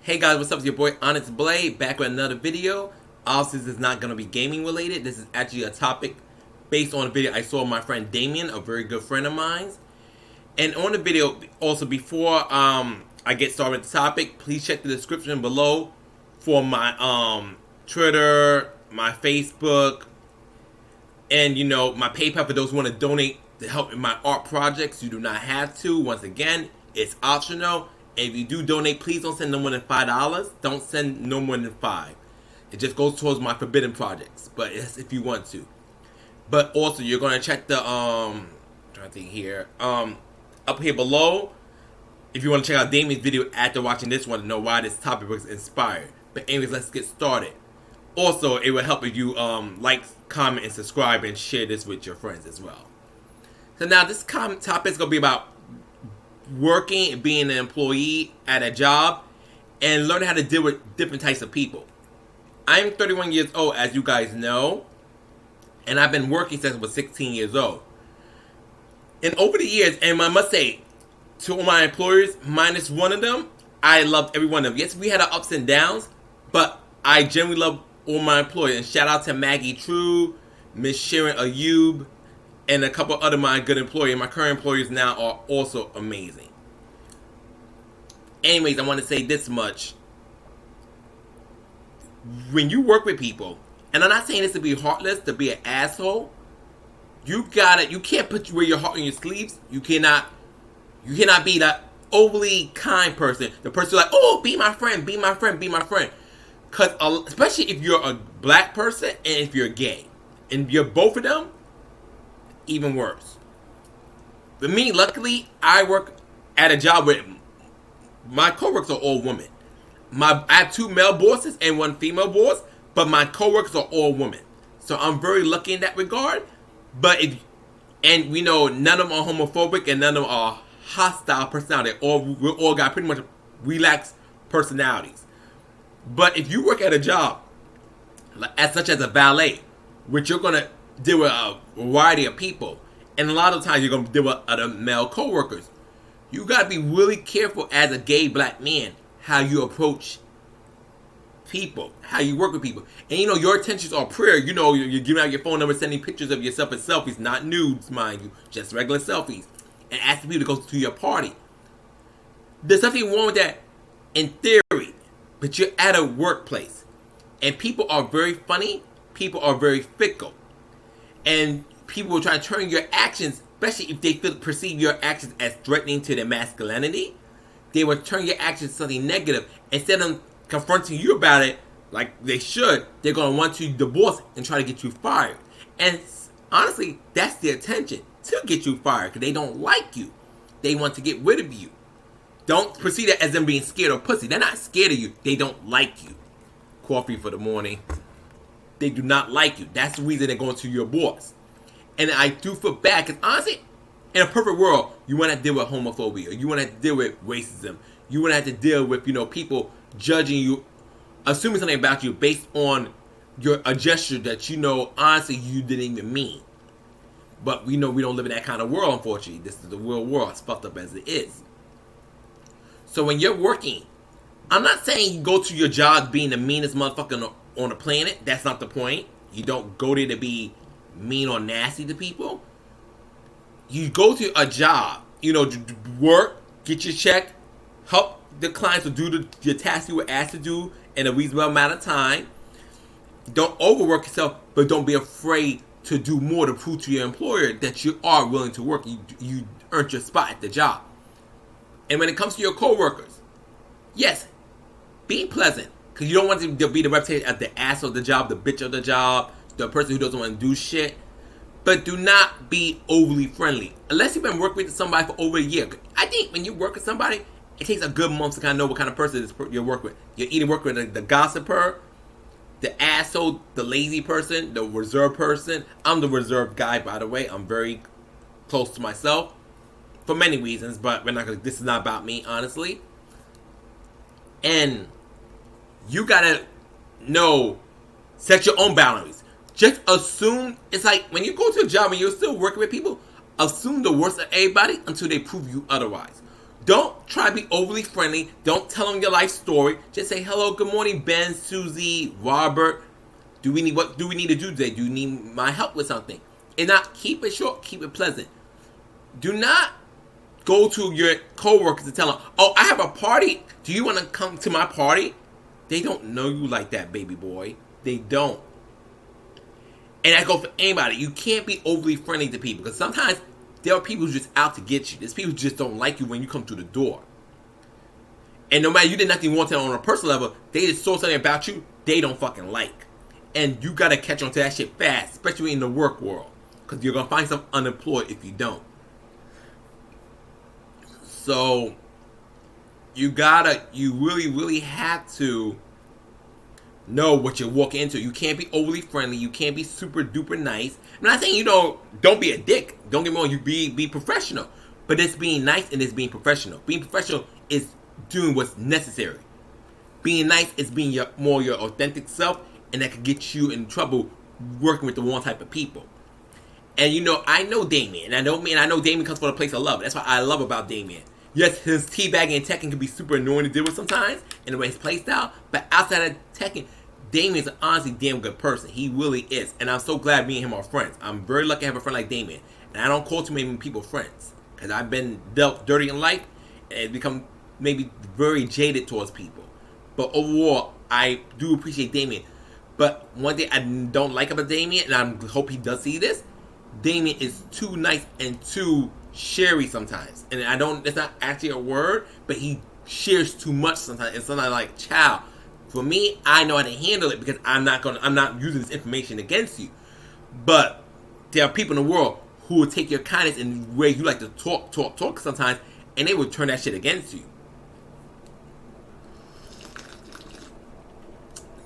Hey guys, what's up? It's your boy Onyxe Blade back with another video. Obviously, this is not going to be gaming related. This is actually a topic based on a video I saw of my friend Damien, a very good friend of mine. And on the video, also before I get started with the topic, please check the description below for my Twitter, my Facebook, and my PayPal for those who want to donate to help in my art projects. You do not have to. Once again, it's optional. And if you do donate, please don't send no more than $5. Don't send no more than $5. It just goes towards my forbidden projects. But it's if you want to. But also, you're gonna check the I'm trying to think here. Up here below, if you want to check out Damien's video after watching this one to know why this topic was inspired. But anyways, let's get started. Also, it will help if you like, comment, and subscribe, and share this with your friends as well. So now this topic is gonna be about working and being an employee at a job and learning how to deal with different types of people. I'm 31 years old, as you guys know, and I've been working since I was 16 years old. And over the years, and I must say, to all my employers, minus one of them, I loved every one of them. Yes, we had our ups and downs, but I generally love all my employers. And shout out to Maggie True, Miss Sharon Ayub, and a couple other my good employees. My current employees now are also amazing. Anyways, I want to say this much. When you work with people, and I'm not saying this to be heartless, to be an asshole, you can't wear your heart on your sleeves. You cannot be that overly kind person. The person like, oh, be my friend, be my friend, be my friend. Because especially if you're a black person and if you're gay. And you're both of them, even worse. For me, luckily, I work at a job where my coworkers are all women. I have 2 male bosses and 1 female boss, but my coworkers are all women. So I'm very lucky in that regard. But we know none of them are homophobic and none of them are hostile personality. We all got pretty much relaxed personalities. But if you work at a job such as a valet, which you're gonna deal with a variety of people, and a lot of times you're going to deal with other male co-workers. You got to be really careful as a gay black man how you approach people, how you work with people. And your intentions are prayer. You're giving out your phone number, sending pictures of yourself as selfies, not nudes, mind you, just regular selfies, and asking people to go to your party. There's nothing wrong with that in theory, but you're at a workplace, and people are very funny, people are very fickle. And people will try to turn your actions, especially if they perceive your actions as threatening to their masculinity, they will turn your actions to something negative. Instead of confronting you about it, like they should, they're going to want you divorced and try to get you fired. And honestly, that's their intention, to get you fired, because they don't like you. They want to get rid of you. Don't perceive it as them being scared or pussy. They're not scared of you. They don't like you. Coffee for the morning. They do not like you. That's the reason they're going to your boss. And I do feel bad because honestly, in a perfect world, you want to deal with homophobia. You want to deal with racism. You want to have to deal with people judging you, assuming something about you based on a gesture that honestly you didn't even mean. But we know we don't live in that kind of world, unfortunately. This is the real world, as fucked up as it is. So when you're working, I'm not saying you go to your job being the meanest motherfucker on the planet. That's not the point. You don't go there to be mean or nasty to people. You go to a job, to work, get your check, help the clients to do the tasks you were asked to do in a reasonable amount of time. Don't overwork yourself, but don't be afraid to do more to prove to your employer that you are willing to work. You earned your spot at the job. And when it comes to your coworkers, yes, be pleasant. Because you don't want to be the reputation as the ass of the job, the bitch of the job, the person who doesn't want to do shit. But do not be overly friendly. Unless you've been working with somebody for over a year. I think when you work with somebody, it takes a good month to kind of know what kind of person you're working with. You're either working with the gossiper, the asshole, the lazy person, the reserved person. I'm the reserved guy, by the way. I'm very close to myself. For many reasons, but this is not about me, honestly. And you gotta set your own boundaries. Just assume, it's like when you go to a job and you're still working with people, assume the worst of everybody until they prove you otherwise. Don't try to be overly friendly. Don't tell them your life story. Just say, hello, good morning, Ben, Susie, Robert. What do we need to do today? Do you need my help with something? And not keep it short, keep it pleasant. Do not go to your coworkers and tell them, oh, I have a party. Do you want to come to my party? They don't know you like that, baby boy. They don't. And that goes for anybody. You can't be overly friendly to people, because sometimes there are people who's just out to get you. There's people who just don't like you when you come through the door. And no matter you did nothing want to on a personal level, they just saw something about you they don't fucking like. And you gotta catch on to that shit fast, especially in the work world, because you're gonna find yourself unemployed if you don't. So you really, really have to know what you're walking into. You can't be overly friendly. You can't be super duper nice. I'm not saying, don't be a dick. Don't get me wrong. You be professional. But it's being nice and it's being professional. Being professional is doing what's necessary. Being nice is being more your authentic self, and that could get you in trouble working with the wrong type of people. And I know Damien. And I know Damien comes from a place of love. That's what I love about Damien. Yes, his teabagging and teching can be super annoying to deal with sometimes, in the way his play style. But outside of teching, Damien's an honestly damn good person. He really is. And I'm so glad me and him are friends. I'm very lucky to have a friend like Damien. And I don't call too many people friends, because I've been dealt dirty in life and become maybe very jaded towards people. But overall, I do appreciate Damien. But one thing I don't like about Damien, and I hope he does see this, Damien is too nice and too sherry sometimes. And it's not actually a word, but he shares too much sometimes. And sometimes like, child, for me, I know how to handle it, because I'm not using this information against you. But there are people in the world who will take your kindness and where you like to talk sometimes, and they will turn that shit against you.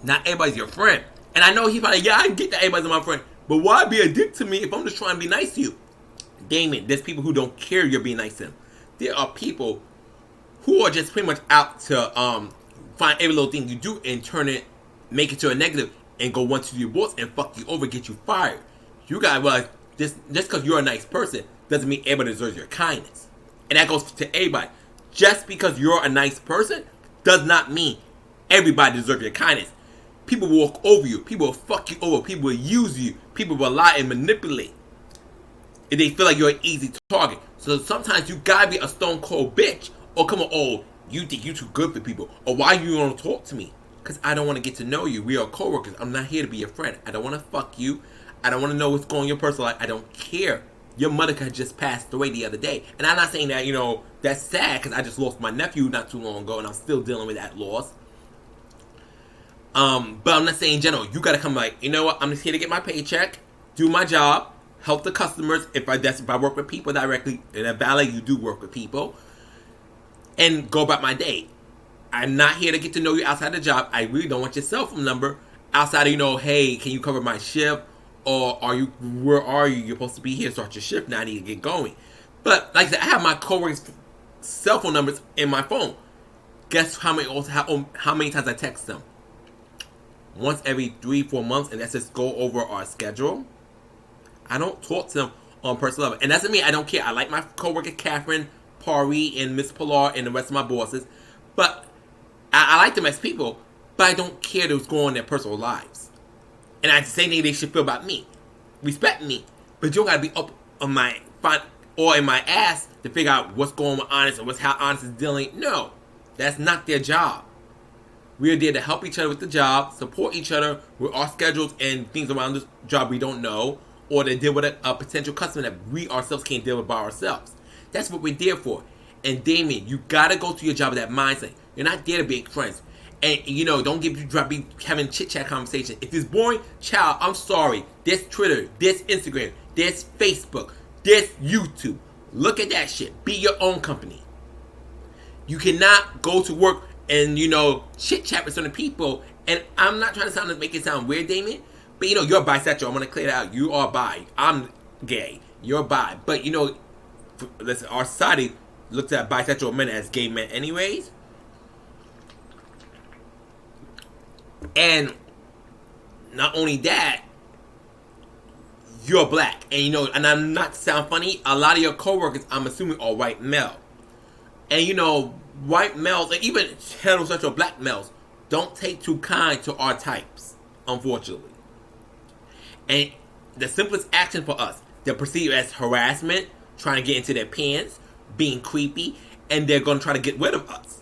Not everybody's your friend. And I know he's probably, yeah, I get that everybody's my friend, but why be a dick to me if I'm just trying to be nice to you? Damien, there's people who don't care you're being nice to them. There are people who are just pretty much out to find every little thing you do and make it to a negative, and go once to your boss and fuck you over, get you fired. You gotta realize, just because you're a nice person doesn't mean everybody deserves your kindness. And that goes to everybody. Just because you're a nice person does not mean everybody deserves your kindness. People will walk over you. People will fuck you over. People will use you. People will lie and manipulate if they feel like you're an easy target. So sometimes you gotta be a stone cold bitch. Or come on, oh, you think you too good for people. Or why you want to talk to me? Because I don't want to get to know you. We are co-workers. I'm not here to be your friend. I don't want to fuck you. I don't want to know what's going on in your personal life. I don't care. Your mother had just passed away the other day. And I'm not saying that, that's sad, because I just lost my nephew not too long ago, and I'm still dealing with that loss. But I'm not saying in general, you gotta come like, you know what, I'm just here to get my paycheck, do my job, help the customers, if I work with people directly, and at Valet you do work with people, and go about my day. I'm not here to get to know you outside the job. I really don't want your cell phone number outside of, hey, can you cover my shift? Or where are you? You're supposed to be here, start your shift now, I need to get going. But like I said, I have my coworkers' cell phone numbers in my phone. Guess how many times I text them? Once every 3-4 months, and that's just go over our schedule. I don't talk to them on personal level. And that doesn't mean I don't care. I like my coworker Catherine, Pari, and Miss Pilar, and the rest of my bosses. But I like them as people, but I don't care what's going on in their personal lives. And I say they should feel about me. Respect me. But you don't gotta be up on my in my ass to figure out what's going on with Onyxe and how Onyxe is dealing. No. That's not their job. We are there to help each other with the job, support each other with our schedules and things around this job we don't know, or to deal with a potential customer that we ourselves can't deal with by ourselves. That's what we're there for. And Damien, you gotta go to your job with that mindset. You're not there to be friends. And don't be having chit-chat conversation. If it's boring, child, I'm sorry. There's Twitter, there's Instagram, there's Facebook, there's YouTube. Look at that shit. Be your own company. You cannot go to work and, chit-chat with certain people. And I'm not trying to make it sound weird, Damien. But, you're bisexual. I'm going to clear that out. You are bi. I'm gay. You're bi. But, listen, our society looks at bisexual men as gay men anyways. And not only that, you're black. And, and I'm not to sound funny, a lot of your coworkers, I'm assuming, are white male. And you know, white males, and even heterosexual black males, don't take too kind to our types, unfortunately. And the simplest action for us, they're perceived as harassment, trying to get into their pants, being creepy, and they're going to try to get rid of us.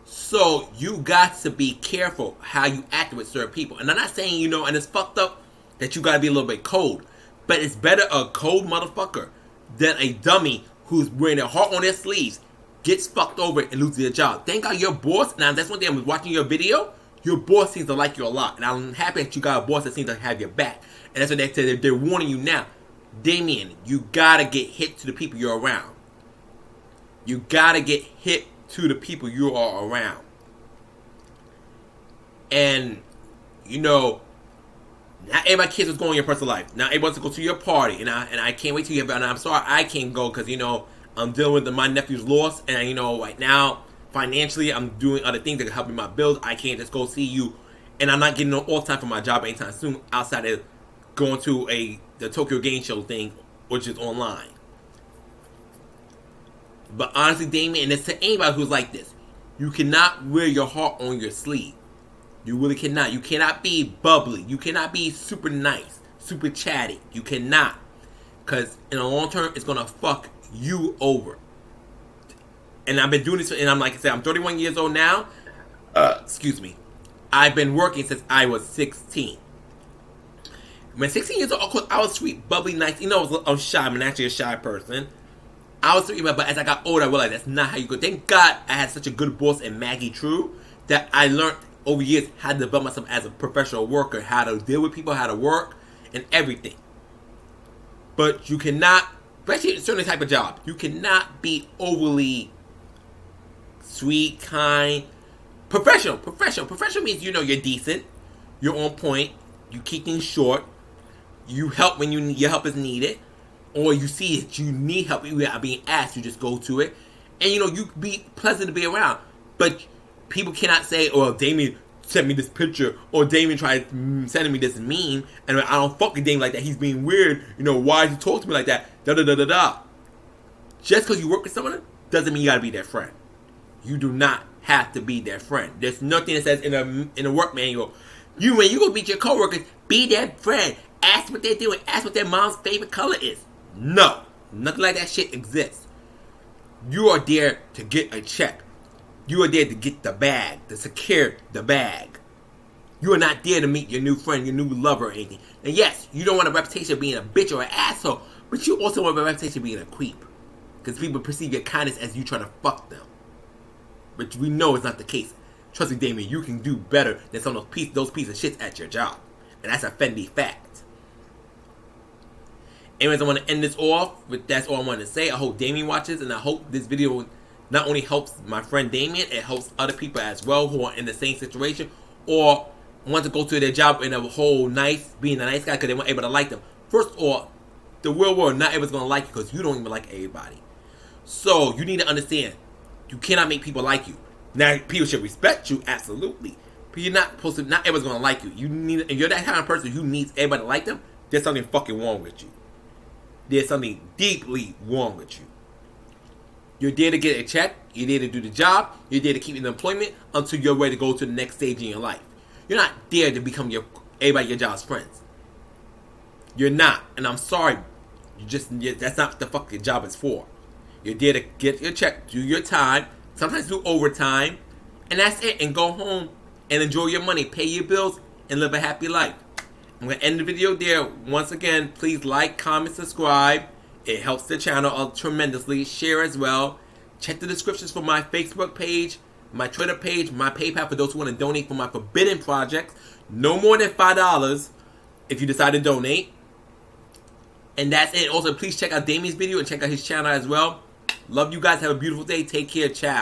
So you got to be careful how you act with certain people. And I'm not saying, you know, and it's fucked up that you got to be a little bit cold. But it's better a cold motherfucker than a dummy who's wearing their heart on their sleeves, gets fucked over and loses their job. Thank God your boss, now that's one thing I was watching your video, your boss seems to like you a lot. And I'm happy that you got a boss that seems to have your back. And that's what they said, they're warning you now. Damien, you gotta get hip to the people you're around. You gotta get hip to the people you are around. And, you know, not everybody cares what's going on in your personal life. Not everybody wants to go to your party. And I can't wait till you get back. And I'm sorry I can't go because, you know, I'm dealing with my nephew's loss. And, you know, right now, financially, I'm doing other things that can help me my bills. I can't just go see you. And I'm not getting no all time for my job anytime soon outside of going to the Tokyo Game Show thing, which is online. But honestly, Damien, and it's to anybody who's like this, you cannot wear your heart on your sleeve. You really cannot. You cannot be bubbly. You cannot be super nice, super chatty. You cannot. Because in the long term, it's going to fuck you over. And I've been doing this, and I'm like I said, I'm 31 years old now. Excuse me. I've been working since I was 16. When 16 years old, of course, I was sweet, bubbly, nice. You know, I was shy. I'm actually a shy person. I was sweet, but as I got older, I realized that's not how you go. Thank God I had such a good boss in Maggie True that I learned over years how to develop myself as a professional worker, how to deal with people, how to work, and everything. But you cannot, especially in a certain type of job, you cannot be overly sweet, kind, professional. Professional means, you know, you're decent, you're on point, you keep things short, you help when your help is needed, or you see that you need help, you are being asked, you just go to it. And, you know, you be pleasant to be around. But people cannot say, oh, Damien sent me this picture, or Damien tried sending me this meme, and I don't fuck with Damien like that. He's being weird. You know, why did he talk to me like that? Da-da-da-da-da. Just because you work with someone doesn't mean you got to be their friend. You do not have to be their friend. There's nothing that says in a work manual, when you go meet your coworkers, be their friend. Ask what they're doing. Ask what their mom's favorite color is. No. Nothing like that shit exists. You are there to get a check. You are there to get the bag, to secure the bag. You are not there to meet your new friend, your new lover or anything. And yes, you don't want a reputation of being a bitch or an asshole, but you also want a reputation of being a creep. Because people perceive your kindness as you trying to fuck them. But we know it's not the case. Trust me, Damien, you can do better than some of those pieces of shit at your job. And that's a Fendi fact. Anyways, I want to end this off, but that's all I wanted to say. I hope Damien watches, and I hope this video not only helps my friend Damien, it helps other people as well who are in the same situation or want to go to their job in a whole being a nice guy because they weren't able to like them. First of all, the real world, not everyone's going to like you because you don't even like everybody. So, you need to understand, you cannot make people like you. Now, people should respect you, absolutely. But you're not supposed to, not everyone's going to like you. If you're that kind of person who needs everybody to like them, there's something fucking wrong with you. There's something deeply wrong with you. You're there to get a check. You're there to do the job. You're there to keep in employment until you're ready to go to the next stage in your life. You're not there to become everybody your job's friends. You're not. And I'm sorry. That's not what the fuck your job is for. You're there to get your check, do your time, sometimes do overtime, and that's it. And go home and enjoy your money, pay your bills, and live a happy life. I'm going to end the video there. Once again, please like, comment, subscribe. It helps the channel tremendously. Share as well. Check the descriptions for my Facebook page, my Twitter page, my PayPal for those who want to donate for my forbidden projects. No more than $5 if you decide to donate. And that's it. Also, please check out Damien's video and check out his channel as well. Love you guys. Have a beautiful day. Take care. Ciao.